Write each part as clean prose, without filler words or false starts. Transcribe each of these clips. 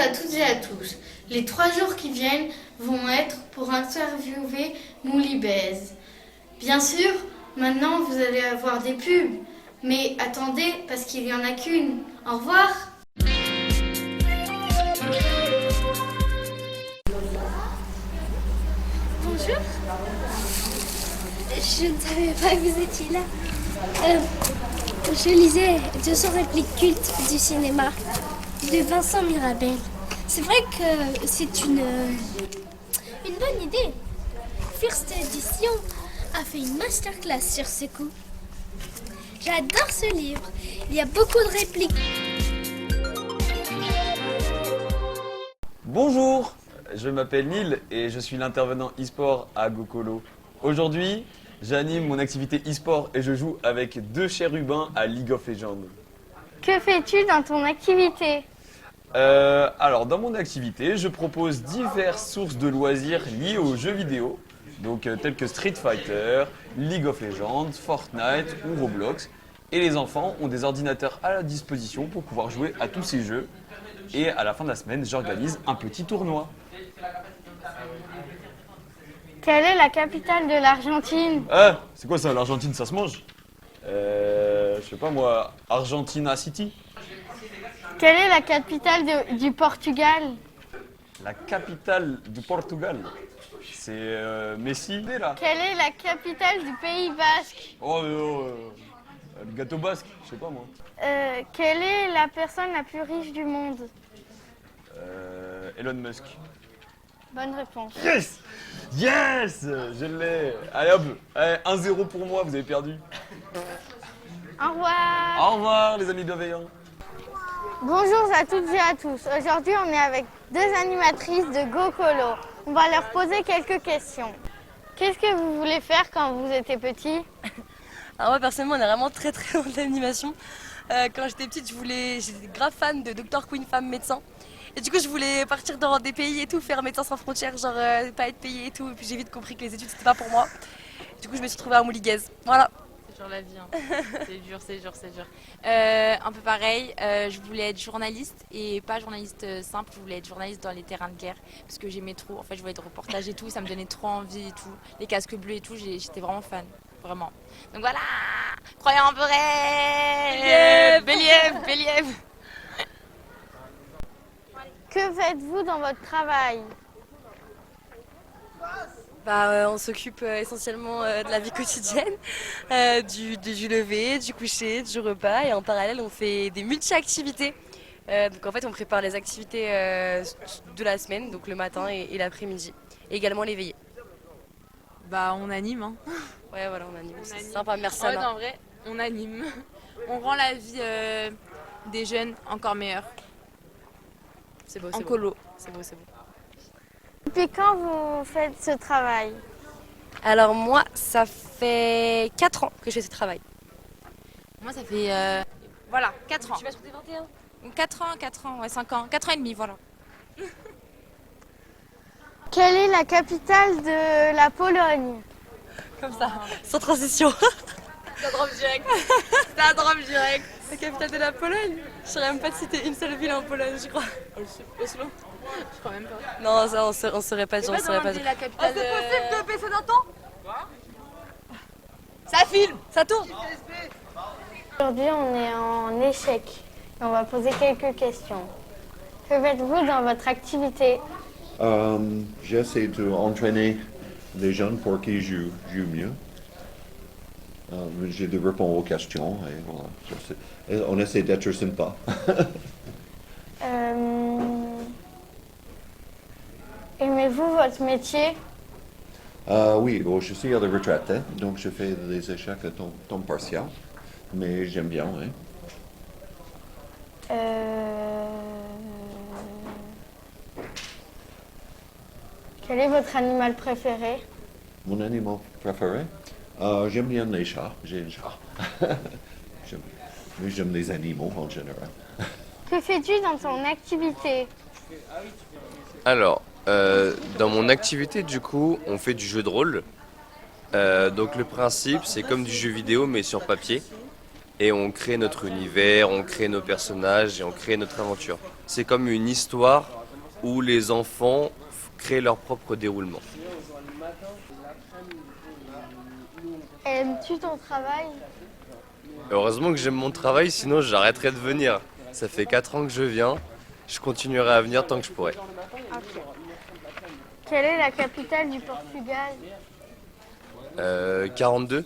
à toutes et à tous. Les 3 jours qui viennent vont être pour interviewer Moulibez. Bien sûr, maintenant vous allez avoir des pubs. Mais attendez, parce qu'il n'y en a qu'une. Au revoir. Bonjour. Je ne savais pas que vous étiez là. Je lisais 200 répliques cultes du cinéma de Vincent Mirabel. C'est vrai que c'est une bonne idée. First Edition a fait une masterclass sur ce coup. J'adore ce livre. Il y a beaucoup de répliques. Bonjour, je m'appelle Neil et je suis l'intervenant e-sport à Gokolo. Aujourd'hui, j'anime mon activité e-sport et je joue avec 2 chérubins à League of Legends. Que fais-tu dans ton activité? Alors, dans mon activité, je propose diverses sources de loisirs liées aux jeux vidéo, donc tels que Street Fighter, League of Legends, Fortnite ou Roblox. Et les enfants ont des ordinateurs à la disposition pour pouvoir jouer à tous ces jeux. Et à la fin de la semaine, j'organise un petit tournoi. Quelle est la capitale de l'Argentine? Ah, c'est quoi ça, l'Argentine, ça se mange? Je sais pas moi, Argentina City. Quelle est la capitale du Portugal? La capitale du Portugal, c'est Messi, là. Quelle est la capitale du Pays Basque? Le gâteau basque, je sais pas moi. Quelle est la personne la plus riche du monde? Elon Musk. Bonne réponse. Yes! Yes! Je l'ai. Allez hop, allez, 1-0 pour moi, vous avez perdu. Au revoir. Au revoir les amis bienveillants. Bonjour à toutes et à tous. Aujourd'hui, on est avec 2 animatrices de Gokolo. On va leur poser quelques questions. Qu'est-ce que vous voulez faire quand vous étiez petit? Alors moi personnellement on est vraiment très loin de l'animation. Quand j'étais petite j'étais grave fan de Dr Queen femme médecin. Et du coup je voulais partir dans des pays et tout, faire médecin sans frontières, genre pas être payée et tout. Et puis j'ai vite compris que les études c'était pas pour moi. Du coup je me suis retrouvée à Mouliguez. Voilà. C'est dur la vie, hein. C'est dur. Un peu pareil, je voulais être journaliste et pas journaliste simple, je voulais être journaliste dans les terrains de guerre parce que j'aimais trop, en fait je voulais des reportages et tout, ça me donnait trop envie et tout. Les casques bleus et tout, j'étais vraiment fan, vraiment. Donc voilà, croyant en vrai, Béliève. Que faites-vous dans votre travail? On s'occupe essentiellement de la vie quotidienne, du lever, du coucher, du repas et en parallèle on fait des multi-activités. Donc en fait on prépare les activités de la semaine, donc le matin et l'après-midi, et également les veillées. On anime, hein. Ouais voilà on anime, c'est sympa, merci En fait, Anna. en vrai, on anime. On rend la vie des jeunes encore meilleure. C'est beau, En c'est colo. beau. C'est beau. Depuis quand vous faites ce travail? Alors moi ça fait 4 ans que je fais ce travail. Moi ça fait 4 ans. Tu vas sur tes 21? 4 ans, ouais, 5 ans, 4 ans et demi, voilà. Quelle est la capitale de la Pologne? Comme ça, sans transition. Ça drop direct. La capitale de la Pologne? Je saurais même pas citer une seule ville en Pologne, je crois. Oslo. Je crois même pas. Non, ça on saurait pas dire, on saurait pas dire. La capitale de baisser d'un temps? Ça filme, ça tourne. Aujourd'hui, on est en échec et on va poser quelques questions. Que faites-vous dans votre activité? J'essaie d'entraîner les jeunes pour qu'ils jouent mieux. J'ai de répondre aux questions et voilà. Et on essaie d'être sympa. Aimez-vous votre métier? Oui, bon, je suis à la retraite, hein, donc je fais des échecs à temps partiel, mais j'aime bien. Hein. Quel est votre animal préféré? Mon animal préféré? J'aime bien les chats, j'ai un chat. J'aime les animaux en général. Que fais-tu dans ton activité? Alors, dans mon activité, du coup, on fait du jeu de rôle. Donc le principe, c'est comme du jeu vidéo, mais sur papier. Et on crée notre univers, on crée nos personnages et on crée notre aventure. c'est comme une histoire où les enfants créent leur propre déroulement. Aimes-tu ton travail? Heureusement que j'aime mon travail, sinon j'arrêterais de venir. Ça fait 4 ans que je viens, je continuerai à venir tant que je pourrai. Ok. Quelle est la capitale du Portugal? 42.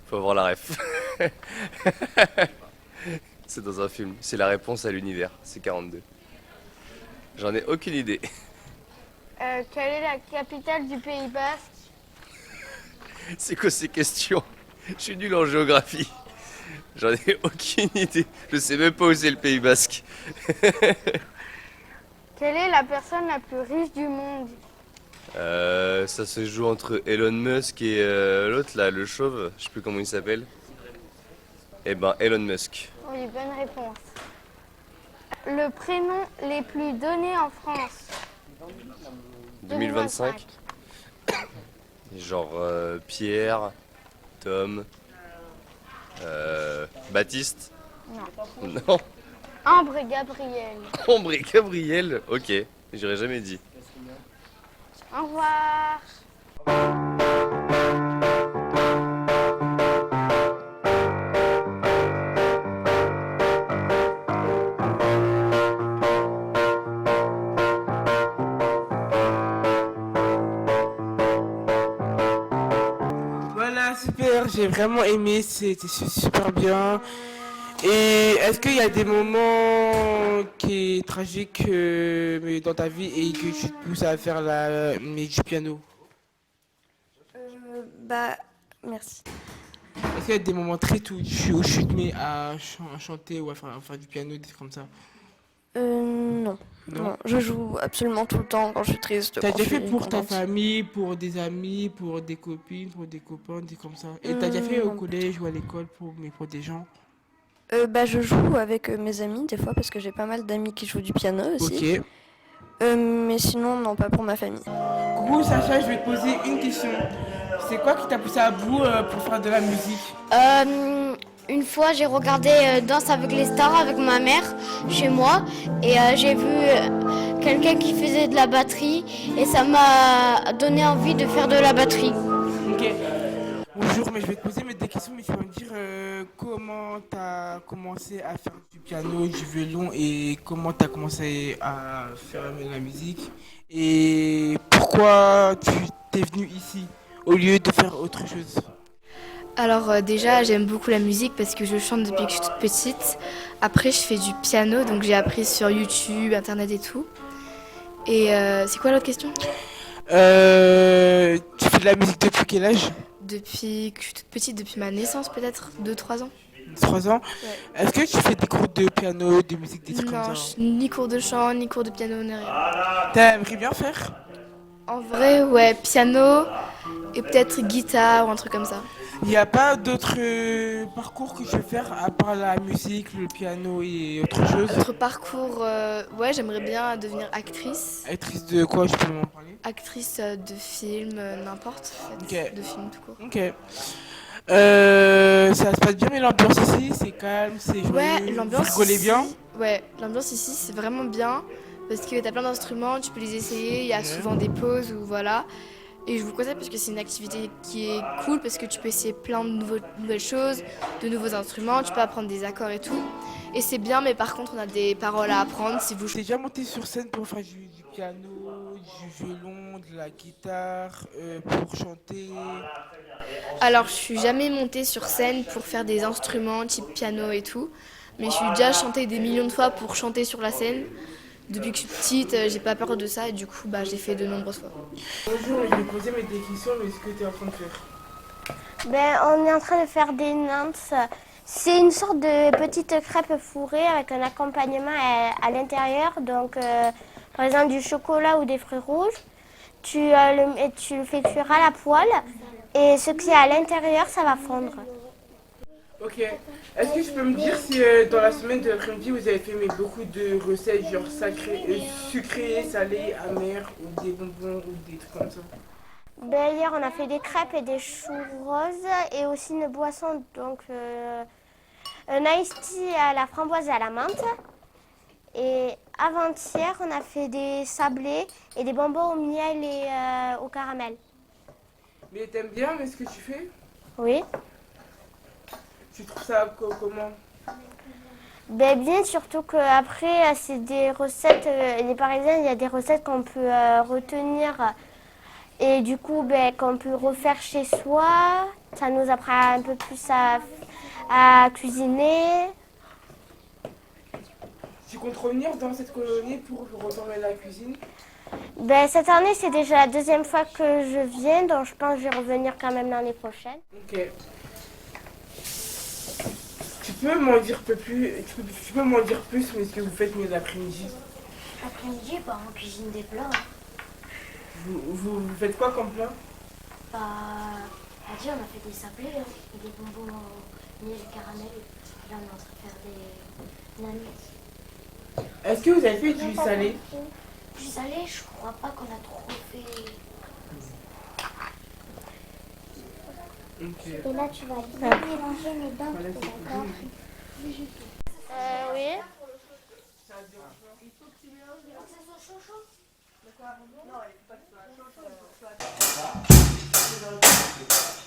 Faut voir la ref. C'est dans un film, c'est la réponse à l'univers, c'est 42. J'en ai aucune idée. Quelle est la capitale du Pays Basque? C'est quoi ces questions? Je suis nul en géographie. J'en ai aucune idée. Je sais même pas où c'est le Pays Basque. Quelle est la personne la plus riche du monde? Ça se joue entre Elon Musk et l'autre là, le chauve, je sais plus comment il s'appelle. Eh ben Elon Musk. Oui, bonne réponse. Le prénom les plus donnés en France? 2025. Genre Pierre, Tom, Baptiste. Non. Non. Ambre et Gabriel. Ombre et Gabriel. Ok, j'aurais jamais dit. Au revoir. Voilà, super, j'ai vraiment aimé, c'était super bien. Et est-ce qu'il y a des moments qui est tragiques mais dans ta vie et que tu te pousses à faire mais du piano? Merci. Est-ce qu'il y a des moments très touchés où tu te mets à chanter ou à faire du piano, des trucs comme ça? Non. Non. Non, je joue absolument tout le temps quand je suis triste. T'as quand déjà je fait suis pour ta contente. famille, pour des amis, pour des copines, pour des copains, des comme ça? Et t'as déjà fait au Non. collège ou à l'école pour des gens? Je joue avec mes amis des fois parce que j'ai pas mal d'amis qui jouent du piano aussi. Ok. Mais sinon, non, pas pour ma famille. Coucou Sacha, je vais te poser une question. C'est quoi qui t'a poussé à bout pour faire de la musique? Une fois, j'ai regardé Danse avec les stars avec ma mère chez moi et j'ai vu quelqu'un qui faisait de la batterie et ça m'a donné envie de faire de la batterie. Ok. Bonjour, mais je vais te poser des questions, mais tu vas me dire comment tu as commencé à faire du piano, du violon et comment tu as commencé à faire de la musique et pourquoi tu t'es venu ici au lieu de faire autre chose. Alors déjà j'aime beaucoup la musique parce que je chante depuis que je suis toute petite. Après je fais du piano donc j'ai appris sur YouTube, internet et tout. Et c'est quoi l'autre question? Tu fais de la musique depuis quel âge? Depuis que je suis toute petite, depuis ma naissance peut-être, 2-3 ans. 3 ans. Ouais. Est-ce que tu fais des cours de piano, de musique, des trucs Non, comme ça? ni cours de chant, ni cours de piano, ni rien. T'aimerais bien faire? En vrai ouais, piano et peut-être guitare ou un truc comme ça. Il n'y a pas d'autres parcours que je vais faire à part la musique, le piano et autre chose? Autre parcours, ouais j'aimerais bien devenir actrice. Actrice de quoi, je peux m'en parler? Actrice de film, n'importe en fait, Ok. de film tout court. Ok. Ça se passe bien, mais l'ambiance ici, c'est calme, c'est joyeux. Ouais, l'ambiance Vous rigolez ici, bien? ouais, l'ambiance ici c'est vraiment bien parce que t'as plein d'instruments, tu peux les essayer, il y a souvent des pauses ou voilà. Et je vous conseille parce que c'est une activité qui est cool parce que tu peux essayer plein de nouvelles choses, de nouveaux instruments, tu peux apprendre des accords et tout. Et c'est bien, mais par contre on a des paroles à apprendre si vous T'es déjà monté sur scène pour faire du piano, du violon, de la guitare, pour chanter? Alors je suis jamais montée sur scène pour faire des instruments type piano et tout, mais je suis déjà chanté des millions de fois pour chanter sur la scène. Depuis que je suis petite, j'ai pas peur de ça et du coup j'ai fait de nombreuses fois. Bonjour, je vais poser des questions, mais ce que tu es en train de faire? On est en train de faire des nantes. C'est une sorte de petite crêpe fourrée avec un accompagnement à l'intérieur. Donc, par exemple, du chocolat ou des fruits rouges. Tu le fais cuire à la poêle et ce qui est à l'intérieur, ça va fondre. Ok. Est-ce que tu peux me dire si dans la semaine de l'après-midi, vous avez fait beaucoup de recettes, genre sucrées, salées, amères, ou des bonbons, ou des trucs comme ça? Hier, on a fait des crêpes et des choux roses et aussi une boisson. Donc, Un iced tea à la framboise et à la menthe. Et avant-hier, on a fait des sablés et des bonbons au miel et au caramel. Mais t'aimes bien ce que tu fais? Oui. Tu trouves ça comment? Ben bien, surtout qu'après, c'est des recettes, les Parisiens, il y a des recettes qu'on peut retenir et du coup, ben, qu'on peut refaire chez soi. Ça nous apprend un peu plus à cuisiner. Tu comptes revenir dans cette colonie pour retourner à la cuisine? Ben, cette année, c'est déjà la 2e fois que je viens, donc je pense que je vais revenir quand même l'année prochaine. Ok. Tu peux m'en dire plus sur ce que vous faites l'après-midi? L'après-midi, on cuisine des plats. Vous faites quoi comme plat? On a fait des sablés, et des bonbons au miel et caramel. Là, on est en train de faire des nanettes. Est-ce que vous avez fait du salé? Du salé, je crois pas qu'on a trop fait. Ok. Et là, tu vas bien mélanger mes dents, d'accord? Oui. Non, il faut pas que ce soit chaud.